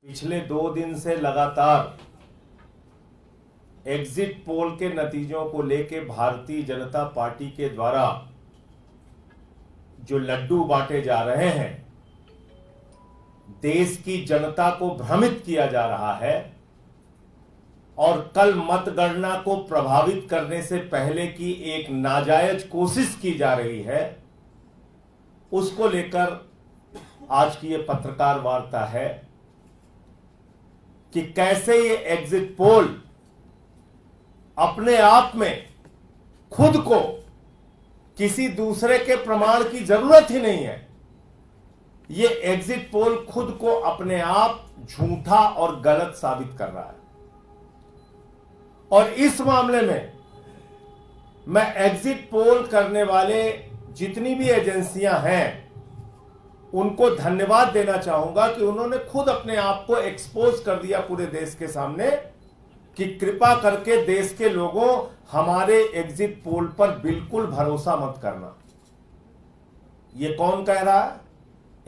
पिछले 2 दिन से लगातार एग्जिट पोल के नतीजों को लेकर भारतीय जनता पार्टी के द्वारा जो लड्डू बांटे जा रहे हैं, देश की जनता को भ्रमित किया जा रहा है और कल मतगणना को प्रभावित करने से पहले की एक नाजायज कोशिश की जा रही है, उसको लेकर आज की ये पत्रकार वार्ता है कि कैसे ये एग्जिट पोल अपने आप में खुद को किसी दूसरे के प्रमाण की जरूरत ही नहीं है। ये एग्जिट पोल खुद को अपने आप झूठा और गलत साबित कर रहा है और इस मामले में मैं एग्जिट पोल करने वाले जितनी भी एजेंसियां हैं उनको धन्यवाद देना चाहूंगा कि उन्होंने खुद अपने आप को एक्सपोज कर दिया पूरे देश के सामने कि कृपा करके देश के लोगों, हमारे एग्जिट पोल पर बिल्कुल भरोसा मत करना। ये कौन कह रहा है?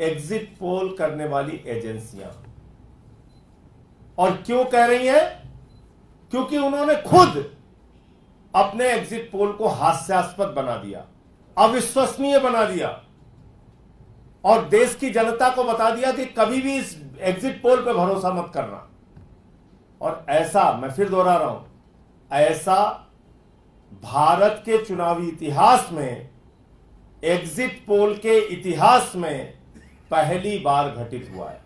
एग्जिट पोल करने वाली एजेंसियां। और क्यों कह रही हैं? क्योंकि उन्होंने खुद अपने एग्जिट पोल को हास्यास्पद बना दिया, अविश्वसनीय बना दिया और देश की जनता को बता दिया कि कभी भी इस एग्जिट पोल पर भरोसा मत करना। और ऐसा, मैं फिर दोहरा रहा हूं, ऐसा भारत के चुनावी इतिहास में, एग्जिट पोल के इतिहास में पहली बार घटित हुआ है।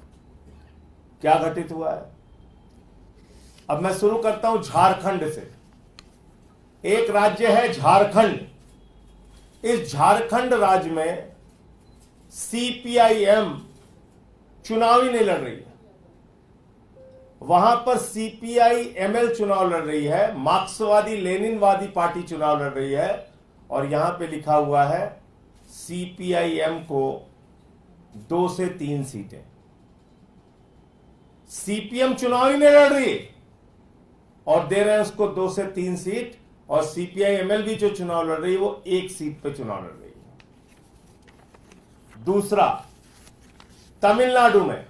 क्या घटित हुआ है? अब मैं शुरू करता हूं झारखंड से। एक राज्य है झारखंड। इस झारखंड राज्य में सीपीआईएम चुनाव ही नहीं लड़ रही है। वहां पर सीपीआईएमएल चुनाव लड़ रही है, मार्क्सवादी लेनिनवादी पार्टी चुनाव लड़ रही है और यहां पे लिखा हुआ है सीपीआईएम को 2 से 3 सीटें। सीपीएम चुनाव ही नहीं लड़ रही और दे रहे हैं उसको 2 से 3 सीट, और सीपीआईएमएल भी जो चुनाव लड़ रही है वो 1 सीट पे चुनाव लड़ रही है। दूसरा, तमिलनाडु में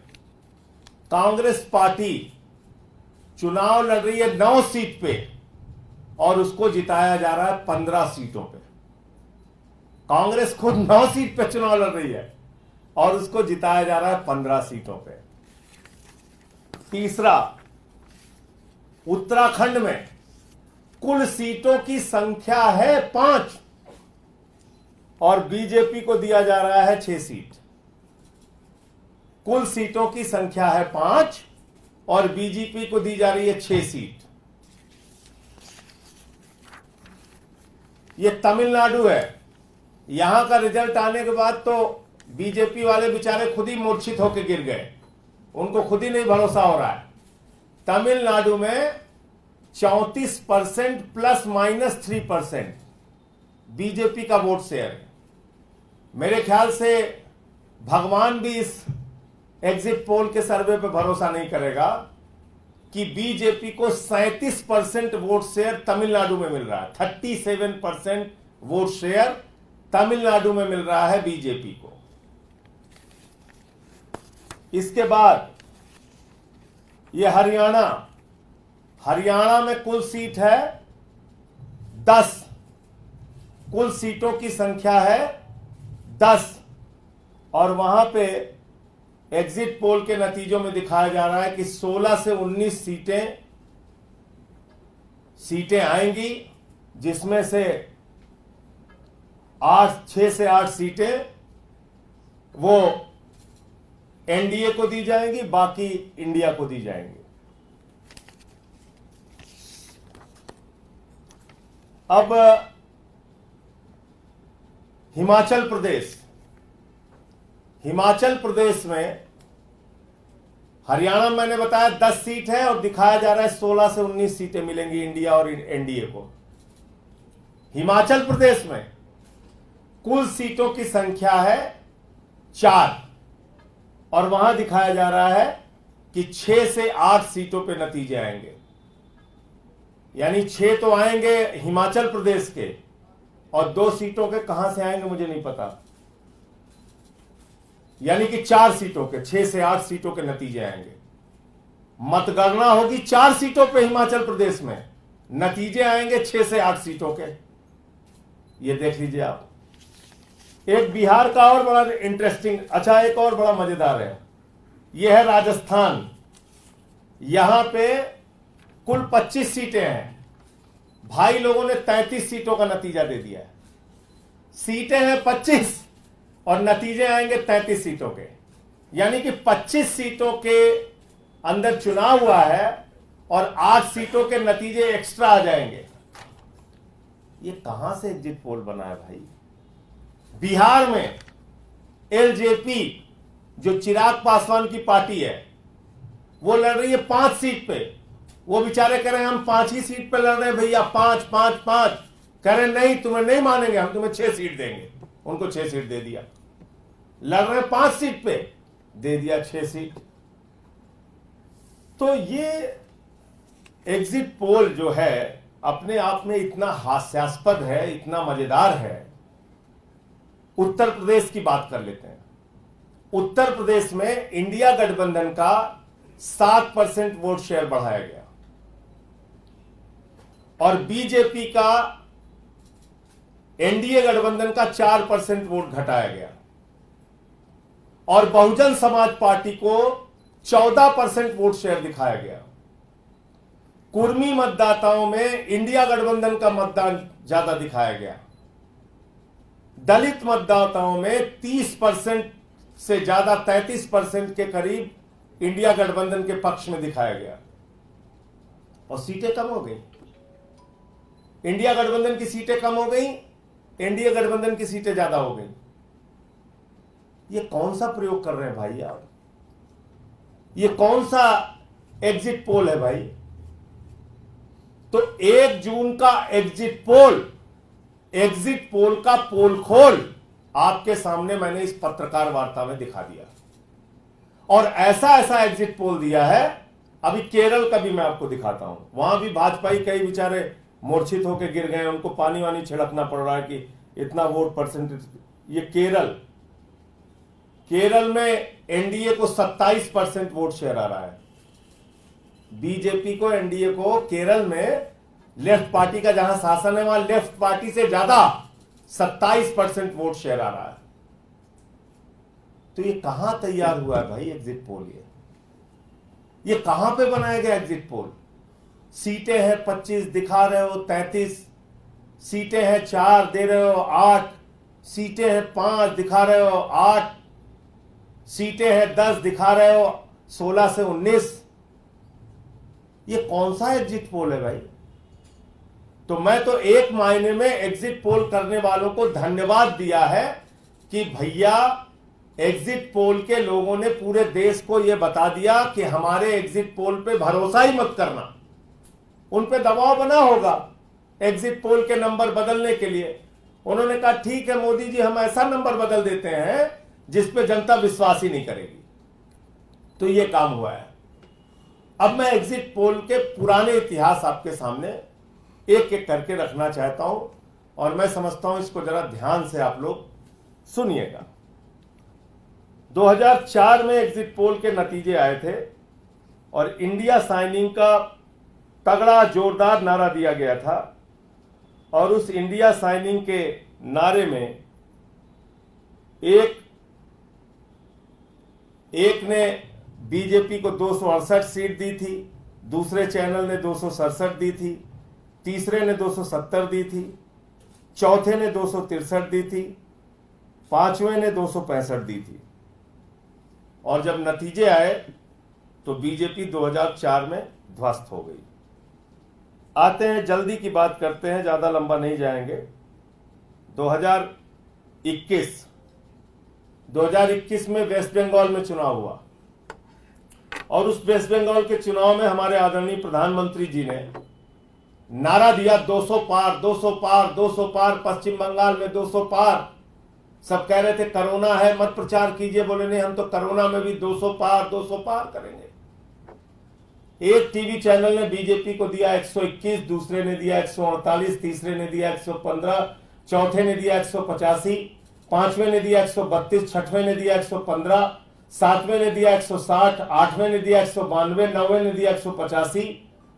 कांग्रेस पार्टी चुनाव लड़ रही है 9 सीट पे और उसको जिताया जा रहा है 15 सीटों पे। कांग्रेस खुद 9 सीट पे चुनाव लड़ रही है और उसको जिताया जा रहा है 15 सीटों पे। तीसरा, उत्तराखंड में कुल सीटों की संख्या है 5 और बीजेपी को दिया जा रहा है 6 सीट। कुल सीटों की संख्या है 5 और बीजेपी को दी जा रही है 6 सीट। यह तमिलनाडु है। यहां का रिजल्ट आने के बाद तो बीजेपी वाले बेचारे खुद ही मूर्छित होकर गिर गए, उनको खुद ही नहीं भरोसा हो रहा है। तमिलनाडु में 34% ±3% बीजेपी का वोट शेयर है। मेरे ख्याल से भगवान भी इस एग्जिट पोल के सर्वे पे भरोसा नहीं करेगा कि बीजेपी को 37% वोट शेयर तमिलनाडु में मिल रहा है। 37% वोट शेयर तमिलनाडु में मिल रहा है बीजेपी को। इसके बाद ये हरियाणा में कुल सीट है 10। कुल सीटों की संख्या है 10 और वहां पे एग्जिट पोल के नतीजों में दिखाया जा रहा है कि 16 से 19 सीटें आएंगी, जिसमें से 6 से 8 सीटें वो एनडीए को दी जाएंगी, बाकी इंडिया को दी जाएंगी। अब हिमाचल प्रदेश में, हरियाणा में मैंने बताया 10 सीट है और दिखाया जा रहा है 16 से 19 सीटें मिलेंगी इंडिया और एनडीए को। हिमाचल प्रदेश में कुल सीटों की संख्या है 4 और वहां दिखाया जा रहा है कि 6 से 8 सीटों पे नतीजे आएंगे। यानी 6 तो आएंगे हिमाचल प्रदेश के और 2 सीटों के कहां से आएंगे मुझे नहीं पता। यानी कि 4 सीटों के 6 से 8 सीटों के नतीजे आएंगे। मतगणना होगी 4 सीटों पे हिमाचल प्रदेश में, नतीजे आएंगे 6 से 8 सीटों के। ये देख लीजिए आप। एक बिहार का और बड़ा इंटरेस्टिंग, अच्छा एक और बड़ा मजेदार है, यह है राजस्थान। यहां पे कुल 25 सीटें हैं, भाई लोगों ने 33 सीटों का नतीजा दे दिया है। सीटें हैं 25 और नतीजे आएंगे 33 सीटों के, यानी कि 25 सीटों के अंदर चुनाव हुआ है और 8 सीटों के नतीजे एक्स्ट्रा आ जाएंगे। ये कहां से एग्जिट पोल बना है भाई? बिहार में एलजेपी, जो चिराग पासवान की पार्टी है, वो लड़ रही है 5 सीट पे। वो बेचारे कह रहे हैं हम 5 ही सीट पे लड़ रहे हैं भैया, 5 5 5। कह रहे नहीं, तुम्हें नहीं मानेंगे, हम तुम्हें 6 सीट देंगे। उनको 6 सीट दे दिया। लड़ रहे हैं 5 सीट पे, दे दिया 6 सीट। तो ये एग्जिट पोल जो है अपने आप में इतना हास्यास्पद है, इतना मजेदार है। उत्तर प्रदेश की बात कर लेते हैं। उत्तर प्रदेश में इंडिया गठबंधन का 7% वोट शेयर बढ़ाया गया और बीजेपी का, एनडीए गठबंधन का 4% वोट घटाया गया और बहुजन समाज पार्टी को 14% वोट शेयर दिखाया गया। कुर्मी मतदाताओं में इंडिया गठबंधन का मतदान ज्यादा दिखाया गया। दलित मतदाताओं में 30% से ज्यादा, 33% के करीब इंडिया गठबंधन के पक्ष में दिखाया गया और सीटें कम हो गई। इंडिया गठबंधन की सीटें कम हो गई, एनडीए गठबंधन की सीटें ज्यादा हो गई। ये कौन सा प्रयोग कर रहे हैं भाई आप? ये कौन सा एग्जिट पोल है भाई? तो 1 जून का एग्जिट पोल का पोल खोल आपके सामने मैंने इस पत्रकार वार्ता में दिखा दिया और ऐसा ऐसा एग्जिट पोल दिया है। अभी केरल का भी मैं आपको दिखाता हूं। वहां भी भाजपाई कई बेचारे मूर्छित होकर गिर गए, उनको पानी वानी छिड़कना पड़ रहा है कि इतना वोट परसेंटेज। ये केरल में एनडीए को 27% वोट शेयर आ रहा है। बीजेपी को, एनडीए को केरल में लेफ्ट पार्टी का जहां शासन है वहां लेफ्ट पार्टी से ज्यादा 27% वोट शेयर आ रहा है। तो ये कहां तैयार हुआ है भाई एग्जिट पोल? ये कहां पे बनाया गया एग्जिट पोल? सीटें हैं 25 दिखा रहे हो 33, सीटें हैं 4 दे रहे हो 8, सीटें हैं 5 दिखा रहे हो 8, सीटें हैं 10 दिखा रहे हो 16 से 19। ये कौन सा एग्जिट पोल है भाई? तो मैं तो एक मायने में एग्जिट पोल करने वालों को धन्यवाद दिया है कि भैया एग्जिट पोल के लोगों ने पूरे देश को यह बता दिया कि हमारे एग्जिट पोल पे भरोसा ही मत करना। उन पे दबाव बना होगा एग्जिट पोल के नंबर बदलने के लिए। उन्होंने कहा ठीक है मोदी जी, हम ऐसा नंबर बदल देते हैं जिस पे जनता विश्वास ही नहीं करेगी। तो यह काम हुआ है। अब मैं एग्जिट पोल के पुराने इतिहास आपके सामने एक एक करके रखना चाहता हूं और मैं समझता हूं इसको जरा ध्यान से आप लोग सुनिएगा। 2004 में एग्जिट पोल के नतीजे आए थे और इंडिया साइनिंग का तगड़ा जोरदार नारा दिया गया था और उस इंडिया साइनिंग के नारे में एक ने बीजेपी को 268 सीट दी थी, दूसरे चैनल ने 267 दी थी, तीसरे ने 270 दी थी, चौथे ने 263 दी थी, पांचवें ने 265 दी थी। और जब नतीजे आए तो बीजेपी 2004 में ध्वस्त हो गई। आते हैं, जल्दी की बात करते हैं, ज्यादा लंबा नहीं जाएंगे। 2021 में वेस्ट बंगाल में चुनाव हुआ और उस वेस्ट बंगाल के चुनाव में हमारे आदरणीय प्रधानमंत्री जी ने नारा दिया 200 पार 200 पार 200 पार, पश्चिम बंगाल में 200 पार। सब कह रहे थे कोरोना है मत प्रचार कीजिए, बोले नहीं हम तो कोरोना में भी 200 पार करेंगे। एक टीवी चैनल ने बीजेपी को दिया 121, दूसरे ने दिया 148, तीसरे ने दिया 115, चौथे ने दिया 185, पांचवें ने दिया 132, छठवें ने दिया 115, 7वें ने दिया 160, 8वें ने दिया 192, 9वें ने दिया 185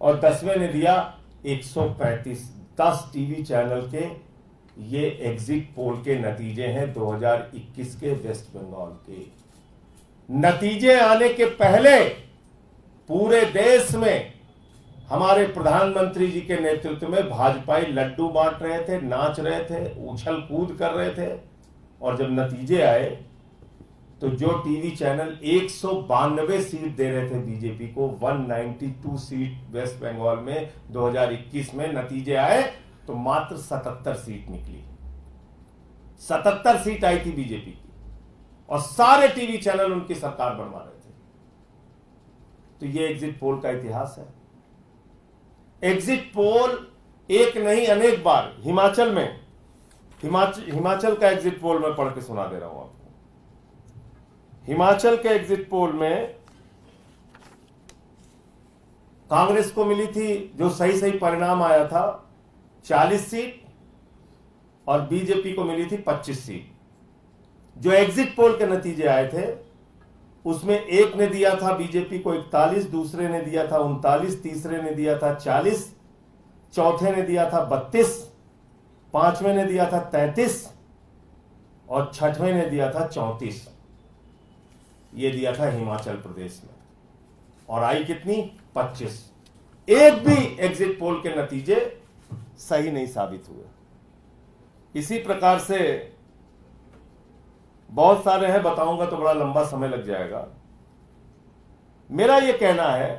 और 10वें ने दिया 135। 10 टीवी चैनल के ये एग्जिट पोल के नतीजे हैं 2021 के वेस्ट बंगाल के। नतीजे आने के पहले पूरे देश में हमारे प्रधानमंत्री जी के नेतृत्व में भाजपाई लड्डू बांट रहे थे, नाच रहे थे, उछल कूद कर रहे थे। और जब नतीजे आए तो जो टीवी चैनल 192 सीट दे रहे थे बीजेपी को, 192 सीट वेस्ट बंगाल में 2021 में नतीजे आए तो मात्र 77 सीट निकली। 77 सीट आई थी बीजेपी की और सारे टीवी चैनल उनकी सरकार बनवा रहे थे। तो ये एग्जिट पोल का इतिहास है। एग्जिट पोल एक नहीं अनेक बार हिमाचल में, हिमाचल का एग्जिट पोल मैं पढ़ के सुना दे रहा हूं आपको। हिमाचल के एग्जिट पोल में कांग्रेस को मिली थी, जो सही सही परिणाम आया था, 40 सीट और बीजेपी को मिली थी 25 सीट। जो एग्जिट पोल के नतीजे आए थे उसमें एक ने दिया था बीजेपी को 41, दूसरे ने दिया था 39, तीसरे ने दिया था 40, चौथे ने दिया था 32, पांचवें ने दिया था 33 और छठवें ने दिया था 34। ये दिया था हिमाचल प्रदेश में और आई कितनी? 25। एक भी एग्जिट पोल के नतीजे सही नहीं साबित हुए। इसी प्रकार से बहुत सारे हैं, बताऊंगा तो बड़ा लंबा समय लग जाएगा। मेरा यह कहना है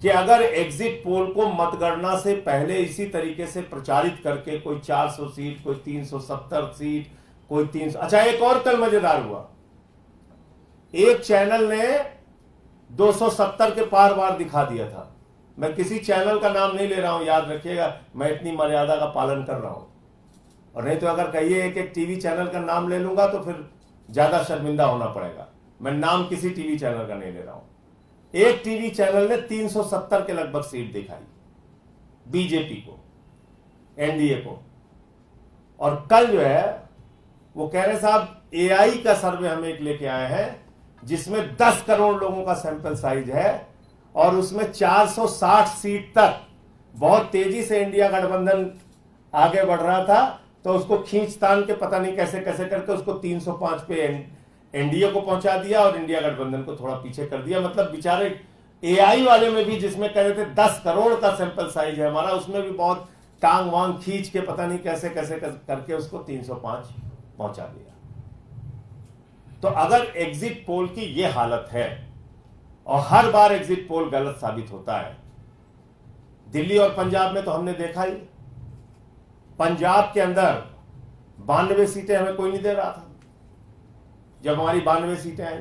कि अगर एग्जिट पोल को मतगणना से पहले इसी तरीके से प्रचारित करके कोई 400 सीट, कोई 370 सीट, कोई 300। अच्छा, एक और कल मजेदार हुआ, एक चैनल ने 270 के पार वार दिखा दिया था। मैं किसी चैनल का नाम नहीं ले रहा हूं, याद रखिएगा, मैं इतनी मर्यादा का पालन कर रहा हूं। और नहीं तो अगर कहिए एक टीवी चैनल का नाम ले लूंगा तो फिर ज्यादा शर्मिंदा होना पड़ेगा। मैं नाम किसी टीवी चैनल का नहीं ले रहा हूं। एक टीवी चैनल ने 370 के लगभग सीट दिखाई बीजेपी को, एनडीए को। और कल जो है वो कह रहे साहब एआई का सर्वे हम एक लेके आए हैं जिसमें 10 करोड़ लोगों का सैंपल साइज है और उसमें 460 सीट तक बहुत तेजी से इंडिया गठबंधन आगे बढ़ रहा था, तो उसको खींचतान के पता नहीं कैसे कैसे करके उसको 305 पे एनडीए को पहुंचा दिया और इंडिया गठबंधन को थोड़ा पीछे कर दिया। मतलब बेचारे एआई वाले में भी, जिसमें कह रहे थे 10 करोड़ का सैंपल साइज है हमारा, उसमें भी बहुत टांग वांग खींच के पता नहीं कैसे कैसे करके उसको 305 पहुंचा दिया। तो अगर एग्जिट पोल की यह हालत है और हर बार एग्जिट पोल गलत साबित होता है, दिल्ली और पंजाब में तो हमने देखा ही, पंजाब के अंदर 92 सीटें हमें कोई नहीं दे रहा था जब हमारी 92 सीटें आई।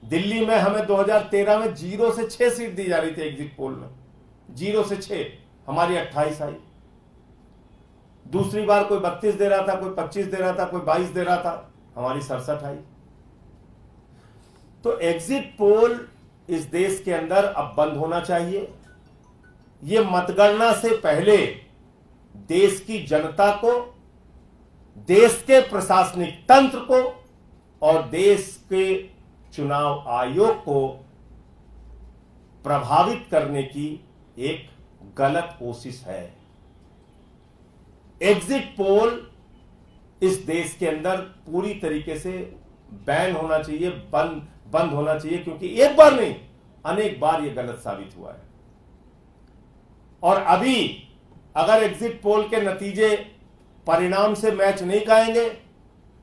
दिल्ली में हमें 2013 में 0 से 6 सीट दी जा रही थी एग्जिट पोल में, 0 से 6, हमारी 28 आई। दूसरी बार कोई 32 दे रहा था, कोई 25 दे रहा था, कोई 22 दे रहा था, हमारी 67 आई। तो एग्जिट पोल इस देश के अंदर अब बंद होना चाहिए। ये मतगणना से पहले देश की जनता को, देश के प्रशासनिक तंत्र को और देश के चुनाव आयोग को प्रभावित करने की एक गलत कोशिश है। एग्जिट पोल इस देश के अंदर पूरी तरीके से बैन होना चाहिए, बंद होना चाहिए, क्योंकि एक बार नहीं अनेक बार यह गलत साबित हुआ है। और अभी अगर एग्जिट पोल के नतीजे परिणाम से मैच नहीं खाएंगे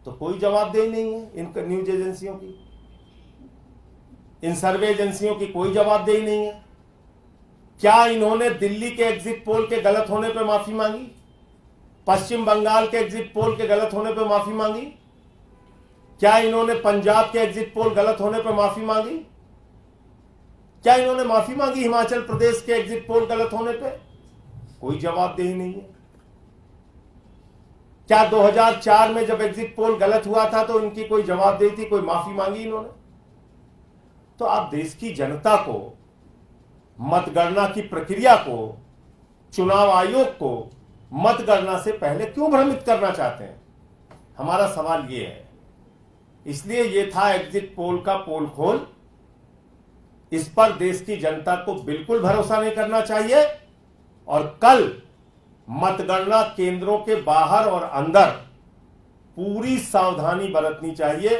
तो कोई जवाबदेही नहीं है इन न्यूज एजेंसियों की, इन सर्वे एजेंसियों की कोई जवाबदेही नहीं है। क्या इन्होंने दिल्ली के एग्जिट पोल के गलत होने पर माफी मांगी? पश्चिम बंगाल के एग्जिट पोल के गलत होने पर माफी मांगी? क्या इन्होंने पंजाब के एग्जिट पोल गलत होने पर माफी मांगी? क्या इन्होंने माफी मांगी हिमाचल प्रदेश के एग्जिट पोल गलत होने पर? कोई जवाबदेही नहीं है। क्या 2004 में जब एग्जिट पोल गलत हुआ था तो इनकी कोई जवाबदेही थी, कोई माफी मांगी इन्होंने? तो आप देश की जनता को, मतगणना की प्रक्रिया को, चुनाव आयोग को मतगणना से पहले क्यों भ्रमित करना चाहते हैं? हमारा सवाल यह है। इसलिए ये था एग्जिट पोल का पोल खोल। इस पर देश की जनता को बिल्कुल भरोसा नहीं करना चाहिए और कल मतगणना केंद्रों के बाहर और अंदर पूरी सावधानी बरतनी चाहिए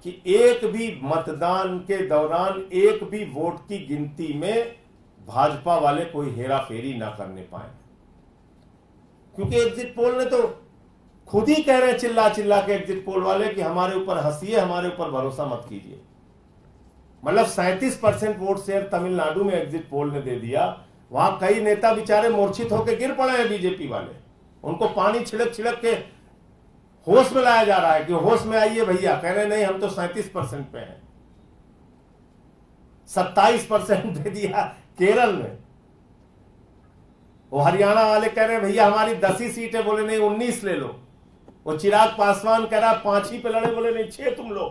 कि एक भी मतदान के दौरान एक भी वोट की गिनती में भाजपा वाले कोई हेराफेरी ना करने पाए, क्योंकि एग्जिट पोल ने तो खुद ही कह रहे हैं चिल्ला चिल्ला के एग्जिट पोल वाले कि हमारे ऊपर हंसिए, हमारे ऊपर भरोसा मत कीजिए। मतलब 37% वोट शेयर तमिलनाडु में एग्जिट पोल ने दे दिया। वहां कई नेता बेचारे मूर्छित होकर गिर पड़े हैं बीजेपी वाले, उनको पानी छिड़क छिड़क के होश में लाया जा रहा है कि होश में आइए भैया। कह रहे नहीं हम तो 37% पे हैं। 27% दे दिया केरल में। वो हरियाणा वाले कह रहे हैं भैया हमारी 10 ही सीट है, बोले नहीं 19 ले लो। वो चिराग पासवान कह रहा 5 ही पे लड़े, बोले नहीं 6 तुम लो।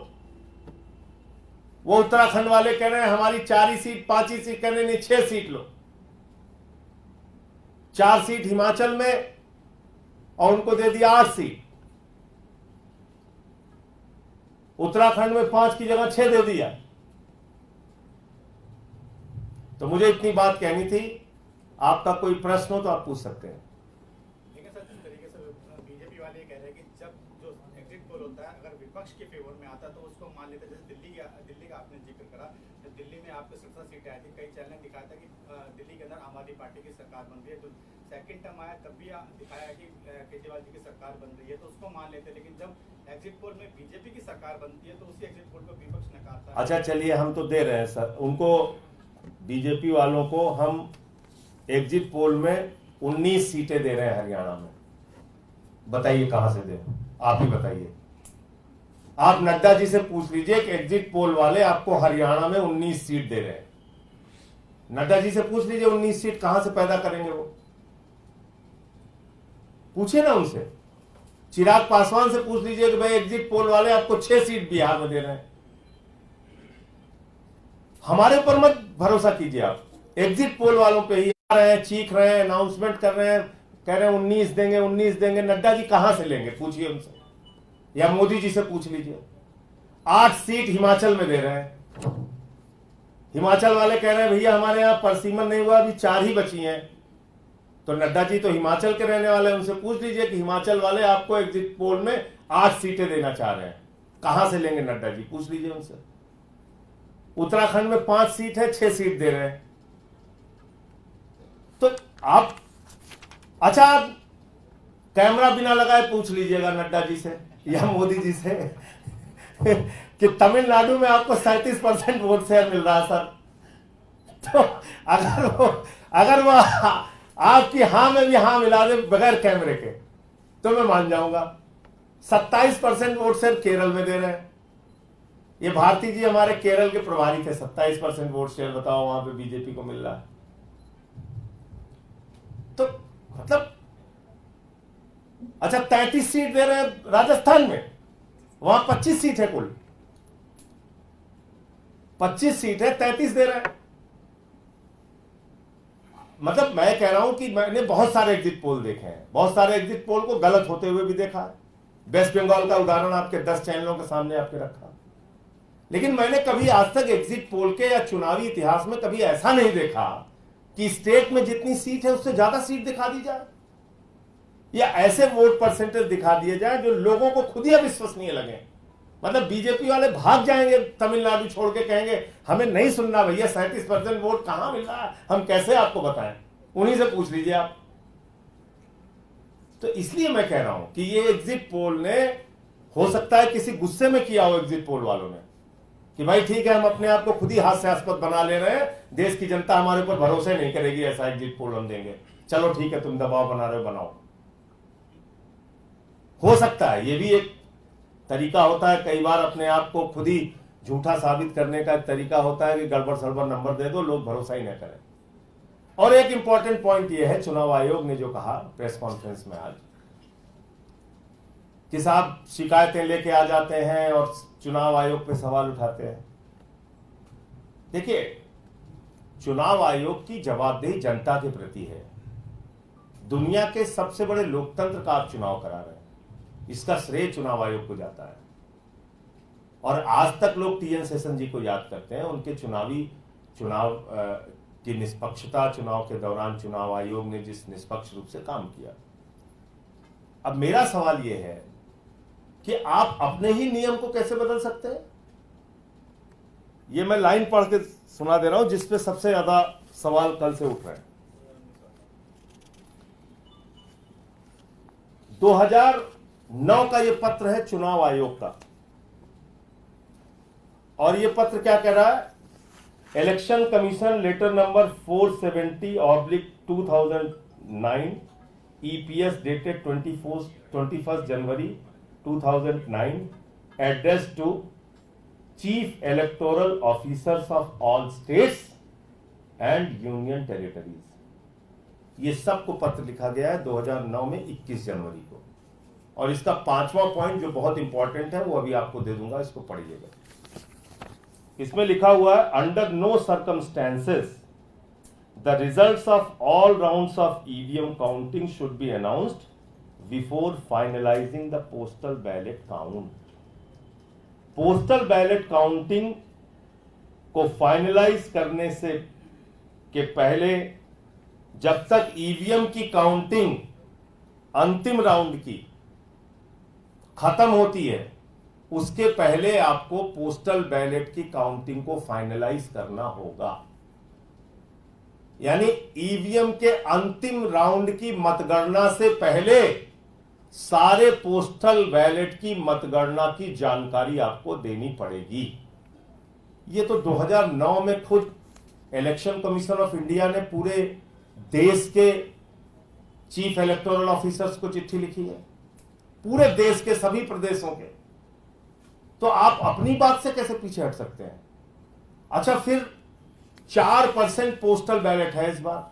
वो उत्तराखंड वाले कह रहे हैं हमारी 4 ही सीट, 5 ही सीट, कह रहे नहीं 6 सीट लो। 4 सीट हिमाचल में और उनको दे दिया 8 सीट। उत्तराखंड में 5 की जगह 6 दे दिया। तो मुझे इतनी बात कहनी थी। आपका कोई प्रश्न हो तो आप पूछ सकते हैं। लेकिन सर जिस तरीके से बीजेपी वाले कह रहे हैं कि जब जो एग्जिट पोल होता है अगर विपक्ष के फेवर में आता तो उसको मान लेते, जैसे दिल्ली का आपने जिक्र करा, तो दिल्ली में आपको 17 सीटें आई थी। कई चैनल ने दिखाया था कि दिल्ली के अंदर आम आदमी पार्टी की सरकार बन रही है। तो सेकंड टर्म आया तब भी दिखाया कि केजरीवाल जी की सरकार बन रही है, तो उसको मान लेते। लेकिन जब एग्जिट पोल में बीजेपी की सरकार बनती है तो उसी एग्जिट पोल को विपक्ष नकारता है। अच्छा चलिए, हम तो दे रहे हैं सर उनको, बीजेपी वालों को हम एग्जिट पोल में 19 सीटें दे रहे हैं हरियाणा में। बताइए कहां से दे, आप ही बताइए। आप नड्डा जी से पूछ लीजिए कि एग्जिट पोल वाले आपको हरियाणा में 19 सीट दे रहे हैं। नड्डा जी से पूछ लीजिए 19 सीट कहां से पैदा करेंगे वो, पूछिए ना उनसे। चिराग पासवान से पूछ लीजिए कि भाई एग्जिट पोल वाले आपको 6 सीट बिहार में दे रहे हैं। हमारे ऊपर मत भरोसा कीजिए आप, एग्जिट पोल वालों पे ही आ रहे हैं, चीख रहे हैं, अनाउंसमेंट कर रहे हैं, कह रहे हैं 19 देंगे 19 देंगे। नड्डा जी कहां से लेंगे, पूछिए उनसे, या मोदी जी से पूछ लीजिए। 8 सीट हिमाचल में दे रहे हैं। हिमाचल वाले कह रहे हैं भैया हमारे यहां परसीमन नहीं हुआ, अभी 4 ही बची हैं। तो नड्डा जी तो हिमाचल के रहने वाले हैं, उनसे पूछ लीजिए कि हिमाचल वाले आपको एग्जिट पोल में 8 सीटें देना चाह रहे हैं, कहां से लेंगे नड्डा जी, पूछ लीजिए उनसे। उत्तराखंड में 5 सीट है, 6 सीट दे रहे हैं। तो आप अच्छा, आप कैमरा बिना लगाए पूछ लीजिएगा नड्डा जी से या मोदी जी से कि तमिलनाडु में आपको 37% वोट शेयर मिल रहा है सर। तो अगर वो आपकी हां में भी हां मिला दे बगैर कैमरे के तो मैं मान जाऊंगा। 27% वोट शेयर केरल में दे रहे हैं। ये भारती जी हमारे केरल के प्रभारी थे। 27% वोट शेयर बताओ वहां पे बीजेपी को मिल रहा है। तो मतलब अच्छा 33 सीट दे रहे हैं राजस्थान में, वहां 25 सीट है कुल, 25 सीट है, 33 दे रहे हैं। मतलब मैं कह रहा हूं कि मैंने बहुत सारे एग्जिट पोल देखे हैं, बहुत सारे एग्जिट पोल को गलत होते हुए भी देखा है। वेस्ट बंगाल का उदाहरण आपके 10 चैनलों के सामने आपके रखा, लेकिन मैंने कभी आज तक एग्जिट पोल के या चुनावी इतिहास में कभी ऐसा नहीं देखा कि स्टेट में जितनी सीट है उससे ज्यादा सीट दिखा दी जाए या ऐसे वोट परसेंटेज दिखा दिए जाए जो लोगों को खुद ही अविश्वसनीय लगे। मतलब बीजेपी वाले भाग जाएंगे तमिलनाडु छोड़ के, कहेंगे हमें नहीं सुनना भैया, 37% वोट कहां मिल रहा है, हम कैसे आपको बताएं, उन्हीं से पूछ लीजिए आप। तो इसलिए मैं कह रहा हूं कि ये एग्जिट पोल ने, हो सकता है किसी गुस्से में किया हो एग्जिट पोल वालों ने कि भाई ठीक है हम अपने आप को खुद ही हास्यास्पद बना ले रहे हैं, देश की जनता हमारे ऊपर भरोसा नहीं करेगी, ऐसा एग्जिट पोल हम देंगे, चलो ठीक है तुम दबाव बना रहे हो बनाओ। हो सकता है ये भी एक तरीका होता है, कई बार अपने आप को खुद ही झूठा साबित करने का एक तरीका होता है कि गड़बड़ सड़बड़ नंबर दे दो, लोग भरोसा ही न करें। और एक इंपॉर्टेंट पॉइंट यह है, चुनाव आयोग ने जो कहा प्रेस कॉन्फ्रेंस में आज कि साहब शिकायतें लेके आ जाते हैं और चुनाव आयोग पे सवाल उठाते हैं। देखिए, चुनाव आयोग की जवाबदेही जनता के प्रति है। दुनिया के सबसे बड़े लोकतंत्र का आप चुनाव करा रहे हैं, इसका श्रेय चुनाव आयोग को जाता है। और आज तक लोग टीएन शेषन जी को याद करते हैं, उनके चुनाव की निष्पक्षता, चुनाव के दौरान चुनाव आयोग ने जिस निष्पक्ष रूप से काम किया। अब मेरा सवाल यह है कि आप अपने ही नियम को कैसे बदल सकते हैं? ये मैं लाइन पढ़ के सुना दे रहा हूं जिसपे सबसे ज्यादा सवाल कल से उठ रहे हैं। 2009 का ये पत्र है चुनाव आयोग का, और ये पत्र क्या कह रहा है? Election commission letter number 470/2009 EPS dated 21 January 2009 address to chief electoral officers of all states and union territories. ये सबको पत्र लिखा गया है 2009 में 21 जनवरी को, और इसका 5वां पॉइंट जो बहुत इंपॉर्टेंट है वो अभी आपको दे दूंगा, इसको पढ़िएगा। इसमें लिखा हुआ है, under no circumstances the results of all rounds of EVM counting should be announced before finalising the postal ballot count. Postal ballot counting को फाइनलाइज करने से के पहले, जब तक ईवीएम की काउंटिंग अंतिम राउंड की खत्म होती है, उसके पहले आपको पोस्टल बैलेट की काउंटिंग को फाइनलाइज करना होगा। यानी ईवीएम के अंतिम राउंड की मतगणना से पहले सारे पोस्टल बैलेट की मतगणना की जानकारी आपको देनी पड़ेगी। ये तो 2009 में खुद इलेक्शन कमीशन ऑफ इंडिया ने पूरे देश के चीफ इलेक्टोरल ऑफिसर्स को चिट्ठी लिखी है, पूरे देश के सभी प्रदेशों के। तो आप अपनी बात से कैसे पीछे हट सकते हैं? अच्छा, फिर 4% पोस्टल बैलेट है इस बार,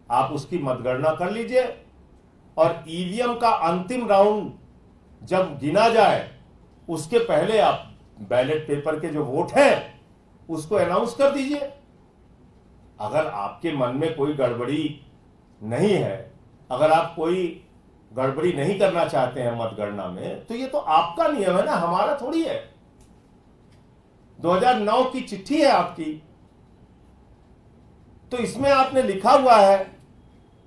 आप उसकी मतगणना कर लीजिए, और ईवीएम का अंतिम राउंड जब गिना जाए उसके पहले आप बैलेट पेपर के जो वोट हैं उसको अनाउंस कर दीजिए। अगर आपके मन में कोई गड़बड़ी नहीं है, अगर आप कोई गड़बड़ी नहीं करना चाहते हैं मतगणना में, तो ये तो आपका नियम है ना, हमारा थोड़ी है। 2009 की चिट्ठी है आपकी, तो इसमें आपने लिखा हुआ है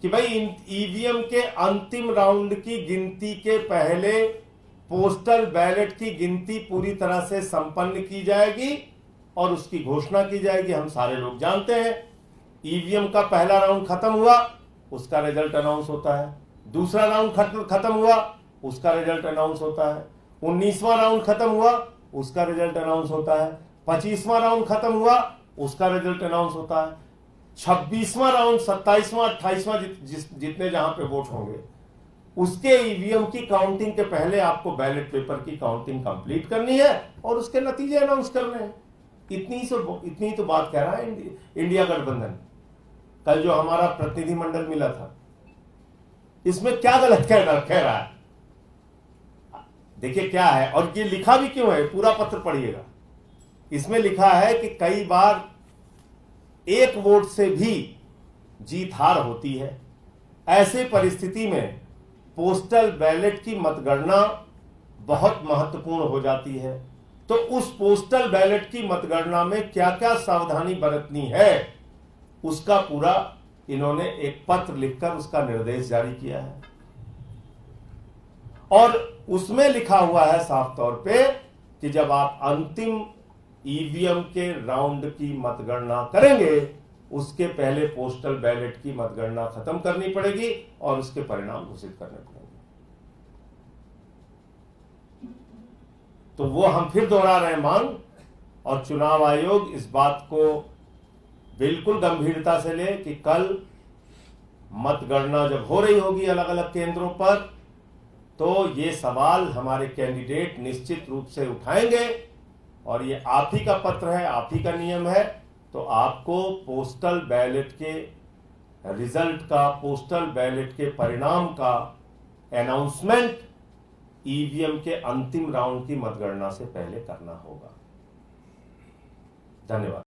कि भाई ईवीएम के अंतिम राउंड की गिनती के पहले पोस्टल बैलेट की गिनती पूरी तरह से संपन्न की जाएगी और उसकी घोषणा की जाएगी। हम सारे लोग जानते हैं, ईवीएम का पहला राउंड खत्म हुआ, उसका रिजल्ट अनाउंस होता है। दूसरा राउंड खत्म हुआ, उसका रिजल्ट अनाउंस होता है। 19वां राउंड खत्म हुआ, उसका रिजल्ट अनाउंस होता है। 25वां राउंड खत्म हुआ, उसका रिजल्ट अनाउंस होता है। 26वां राउंड, 27वां, 28वां, जितने जहां पे वोट होंगे, उसके ईवीएम की काउंटिंग के पहले आपको बैलेट पेपर की काउंटिंग कंप्लीट करनी है और उसके नतीजे अनाउंस करने हैं। इतनी तो बात कह रहा है इंडिया गठबंधन। कल जो हमारा प्रतिनिधिमंडल मिला था, इसमें क्या गलत कह रहा है? देखिए क्या है, और ये लिखा भी क्यों है, पूरा पत्र पढ़िएगा। इसमें लिखा है कि कई बार एक वोट से भी जीत हार होती है। ऐसे परिस्थिति में पोस्टल बैलेट की मतगणना बहुत महत्वपूर्ण हो जाती है। तो उस पोस्टल बैलेट की मतगणना में क्या क्या सावधानी बरतनी है, उसका पूरा इन्होंने एक पत्र लिखकर उसका निर्देश जारी किया है। और उसमें लिखा हुआ है साफ तौर पे कि जब आप अंतिम ईवीएम के राउंड की मतगणना करेंगे, उसके पहले पोस्टल बैलेट की मतगणना खत्म करनी पड़ेगी और उसके परिणाम घोषित करने पड़ेंगे। तो वो हम फिर दोहरा रहे हैं मांग, और चुनाव आयोग इस बात को बिल्कुल गंभीरता से ले कि कल मतगणना जब हो रही होगी अलग अलग केंद्रों पर, तो ये सवाल हमारे कैंडिडेट निश्चित रूप से उठाएंगे। और ये आप ही का पत्र है, आप ही का नियम है, तो आपको पोस्टल बैलेट के रिजल्ट का, पोस्टल बैलेट के परिणाम का अनाउंसमेंट ईवीएम के अंतिम राउंड की मतगणना से पहले करना होगा। धन्यवाद।